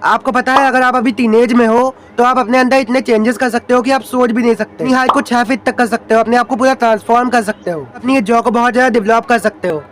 आपको पता है अगर आप अभी टीनेज में हो तो आप अपने अंदर इतने चेंजेस कर सकते हो कि आप सोच भी नहीं सकते। अपनी हाइट को 6 फीट तक कर सकते हो, अपने आप को पूरा ट्रांसफॉर्म कर सकते हो, अपनी जॉ को बहुत ज्यादा डेवलप कर सकते हो,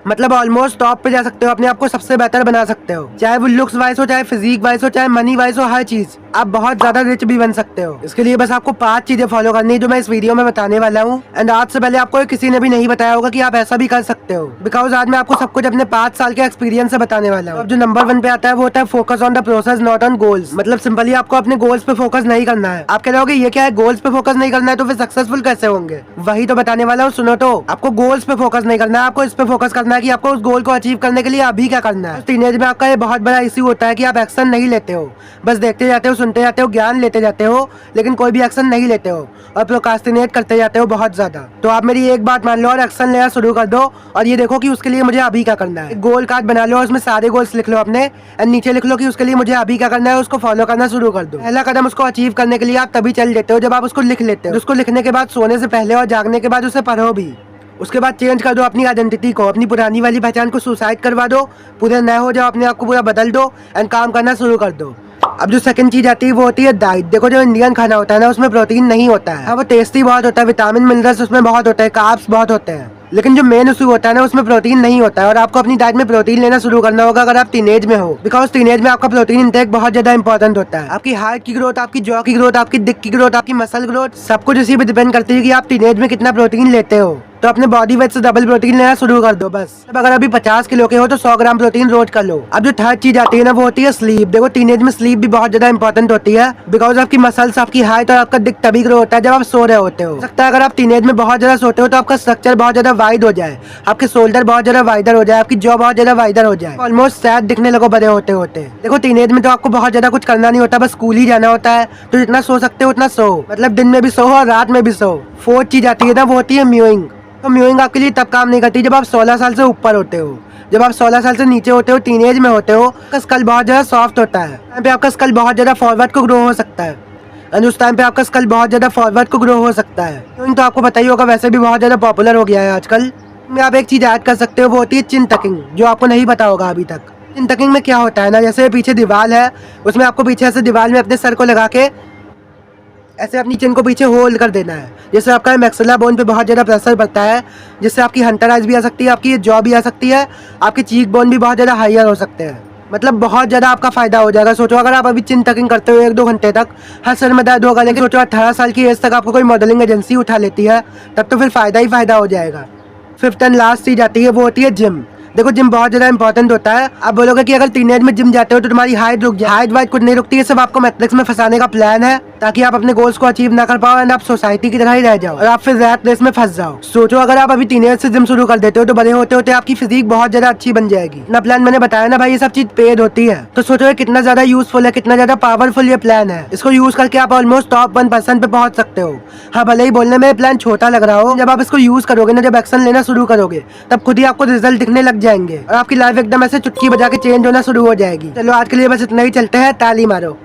मतलब ऑलमोस्ट टॉप पे जा सकते हो, अपने आप को सबसे बेहतर बना सकते हो, चाहे वो लुक्स वाइज हो, चाहे फिजिक वाइज हो, चाहे मनी वाइज हो, हर चीज। आप बहुत ज्यादा रिच भी बन सकते हो। इसके लिए बस आपको 5 चीजें फॉलो करनी है जो मैं इस वीडियो में बताने वाला हूँ। एंड आज से पहले आपको किसी ने भी नहीं बताया होगा कि आप ऐसा भी कर सकते हो, बिकॉज आज मैं आपको सब कुछ अपने 5 साल के एक्सपीरियंस से बताने वाला हूँ। अब जो नंबर 1 पे आता है वो होता है focus on the process not on goals. मतलब सिंपली आपको अपने गोल्स पे फोकस नहीं करना है। आप कह रहे होगे ये क्या है, गोल्स पे फोकस नहीं करना है तो फिर सक्सेसफुल कैसे होंगे? वही तो बताने वाला हूँ, सुनो तो। आपको गोल्स पे फोकस नहीं करना है, आपको इस पे फोकस करना है कि आपको उस गोल को अचीव करने के लिए अभी क्या करना है। टीनेज में आपका ये बहुत बड़ा इश्यू होता है कि आप एक्शन नहीं लेते हो, बस देखते जाते हो, सुनते जाते हो, ज्ञान लेते जाते हो, लेकिन कोई भी एक्शन नहीं लेते हो और प्रोक्रास्टिनेट करते जाते हो बहुत ज्यादा। तो आप मेरी एक बात मान लो और एक्शन लेना शुरू कर दो और ये देखो कि उसके लिए मुझे अभी क्या करना है। गोल कार्ड बना लो और उसमें सारे गोल्स लिख लो अपने, एंड नीचे लिख लो कि उसके लिए मुझे अभी क्या करना है, उसको फॉलो करना शुरू कर दो। पहला कदम उसको अचीव करने के लिए आप तभी चल देते हो जब आप उसको लिख लेते हो। उसको लिखने के बाद सोने से पहले और जागने के बाद उसे पढ़ो भी। उसके बाद चेंज कर दो अपनी आइडेंटिटी को, अपनी पुरानी वाली पहचान को सुसाइड करवा दो, पूरे नए हो जाओ, अपने आप को पूरा बदल दो एंड काम करना शुरू कर दो। अब जो सेकंड चीज आती है वो होती है डाइट। देखो जो इंडियन खाना होता है ना उसमें प्रोटीन नहीं होता है। हाँ वो टेस्टी बहुत होता है, विटामिन मिनरल्स उसमें बहुत होता है, कार्ब्स बहुत होते हैं, लेकिन जो मेन इशू होता है ना उसमें प्रोटीन नहीं होता है। और आपको अपनी डाइट में प्रोटीन लेना शुरू करना होगा अगर आप टीनेज में हो, बिकॉज टीनेज में आपका प्रोटीन इंटेक बहुत ज्यादा इंपॉर्टेंट होता है। आपकी हार्ट की ग्रोथ, आपकी जॉ की ग्रोथ, आपकी दिक की ग्रोथ, आपकी मसल ग्रोथ, सब कुछ इसी पे डिपेंड करती है कि आप टीनेज में कितना प्रोटीन लेते हो। तो अपने बॉडी वेट से डबल प्रोटीन लेना शुरू कर दो बस। अब अगर अभी 50 किलो के हो तो 100 ग्राम प्रोटीन रोज कर लो। अब जो थर्ड चीज आती है ना वो होती है स्लीप। देखो टीनेज में स्लीप भी बहुत ज्यादा इंपॉर्टेंट होती है, बिकॉज आपकी मसल्स, आपकी हाइट और आपका दिक तभी ग्रो होता है जब आप सो रहे होते हो। सकता है अगर आप टीनेज में बहुत ज्यादा सोते हो तो आपका स्ट्रक्चर बहुत ज्यादा वाइड हो जाए, आपके शोल्डर बहुत ज्यादा वाइडर हो जाए, आपकी जॉ बहुत ज्यादा वाइडर हो जाए, ऑलमोस्ट सैड दिखने लगो बड़े होते होते। देखो टीनेज में तो आपको बहुत ज्यादा कुछ करना नहीं होता, बस स्कूल ही जाना होता है, तो जितना सो सकते हो उतना सो, मतलब दिन में भी सो और रात में भी सो। फोर्थ चीज आती है ना वो होती है म्यूइंग। तो म्यूइंग आपके लिए तब काम नहीं करती जब आप 16 साल से ऊपर होते हो। जब आप 16 साल से नीचे होते हो, टीनेज में होते हो, आपका स्कल बहुत ज्यादा सॉफ्ट होता है, टाइम पे आपका स्कल बहुत ज्यादा फॉरवर्ड को ग्रो हो सकता है, एंड उस टाइम पे आपका स्कल बहुत ज्यादा फॉरवर्ड को ग्रो हो सकता है। म्यूइंग तो आपको पता ही होगा, वैसे भी बहुत ज्यादा पॉपुलर हो गया है आजकल। में आप एक चीज ऐड कर सकते हो वो होती है चिन टकिंग, जो आपको नहीं पता होगा अभी तक। चिन टकिंग में क्या होता है ना, जैसे पीछे दीवार है, उसमें आपको पीछे से दीवार में अपने सर को लगा के ऐसे अपनी चिन को पीछे होल्ड कर देना है, जिससे आपका मैक्सिला बोन पे बहुत ज़्यादा प्रेशर पड़ता है, जिससे आपकी हंटर आइज भी आ सकती है, आपकी जॉ भी आ सकती है, आपकी चीक बोन भी बहुत ज़्यादा हायर हो सकते हैं। मतलब बहुत ज़्यादा आपका फायदा हो जाएगा। सोचो अगर आप अभी चिन टकिंग करते हो 1-2 घंटे तक, हर सर में दर्द होगा, लेकिन सोचो 18 साल की एज तक आपको कोई मॉडलिंग एजेंसी उठा लेती है, तब तो फिर फायदा ही फायदा हो जाएगा। फिफ्थ एंड लास्ट चीज आती है वो होती है जिम। देखो जिम बहुत ज्यादा इंपॉर्टेंट होता है। आप बोलोगे कि अगर टीनेज में जिम जाते हो तो तुम्हारी हाइट रुक जाए, हाइट वाइट कुछ नहीं रुकती है, सब आपको मैट्रिक्स में फंसाने का प्लान है ताकि आप अपने गोल्स को अचीव ना कर पाओ एंड आप सोसाइटी की तरह ही रह जाओ और आप फिर रैट रेस में फंस जाओ। सोचो अगर आप अभी टीनेज से जिम शुरू कर देते हो तो बड़े होते होते आपकी फिजिक बहुत ज्यादा अच्छी बन जाएगी। ना प्लान मैंने बताया ना भाई, ये सब चीज पेड होती है, तो सोचो ये कितना ज्यादा यूजफुल है, कितना ज्यादा पावरफुल ये प्लान है। इसको यूज करके आप ऑलमोस्ट टॉप 1% पे पहुंच सकते हो। हाँ भले ही बोलने में प्लान छोटा लग रहा हो, जब आप इसको यूज करोगे ना, जब एक्शन लेना शुरू करोगे, तब खुद ही आपको रिजल्ट दिखने लग जाएंगे और आपकी लाइफ एकदम ऐसे चुटकी बजा के चेंज होना शुरू हो जाएगी। चलो आज के लिए बस इतना ही, चलते हैं, ताली मारो।